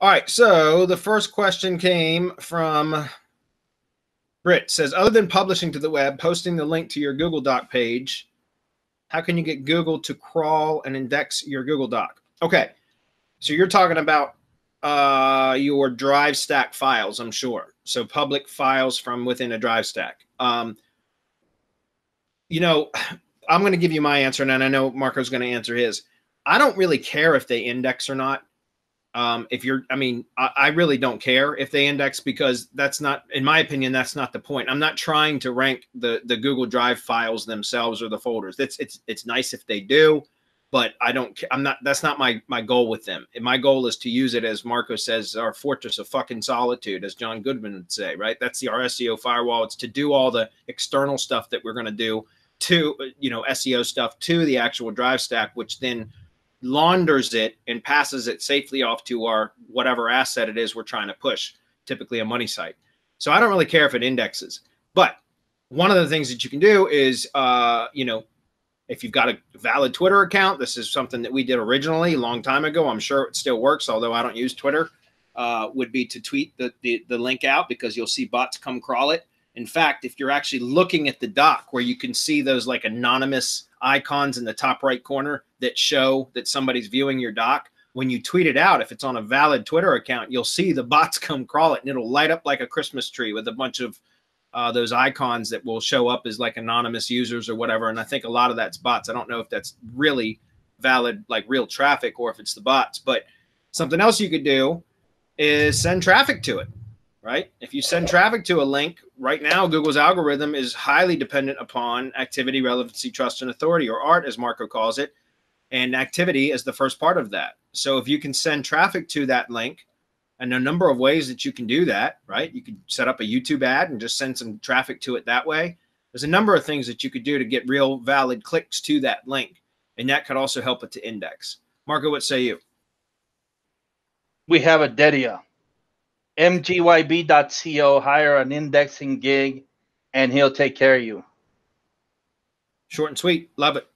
All right, so the first question came from Britt. Says, other than publishing to the web, posting the link to your Google Doc page, how can you get Google to crawl and index your Google Doc? Okay, so you're talking about your Drive Stack files, I'm sure. So public files from within a Drive Stack. You know, I'm going to give you my answer, and I know Marco's going to answer his. I don't really care if they index or not. I really don't care if they index, because that's not, in my opinion, that's not the point. I'm not trying to rank the Google Drive files themselves or the folders. It's nice if they do, but that's not my goal with them. And my goal is to use it, as Marco says, our fortress of fucking solitude, as John Goodman would say, right? That's our SEO firewall. It's to do all the external stuff that we're going to do to, SEO stuff to the actual Drive Stack, which then launders it and passes it safely off to our whatever asset it is we're trying to push, typically a money site. So I don't really care if it indexes. But one of the things that you can do is, if you've got a valid Twitter account, this is something that we did originally a long time ago. I'm sure it still works, although I don't use Twitter, would be to tweet the link out, because you'll see bots come crawl it. In fact, if you're actually looking at the doc where you can see those like anonymous icons in the top right corner that show that somebody's viewing your doc, when you tweet it out, if it's on a valid Twitter account, you'll see the bots come crawl it, and it'll light up like a Christmas tree with a bunch of those icons that will show up as like anonymous users or whatever. And I think a lot of that's bots. I don't know if that's really valid, like real traffic, or if it's the bots. But something else you could do is send traffic to it. Right? If you send traffic to a link, right now, Google's algorithm is highly dependent upon activity, relevancy, trust, and authority, or ART, as Marco calls it. And activity is the first part of that. So if you can send traffic to that link, and a number of ways that you can do that, right? You could set up a YouTube ad and just send some traffic to it that way. There's a number of things that you could do to get real valid clicks to that link. And that could also help it to index. Marco, what say you? We have a Dedia. mgyb.co, hire an indexing gig, and he'll take care of you. Short and sweet. Love it.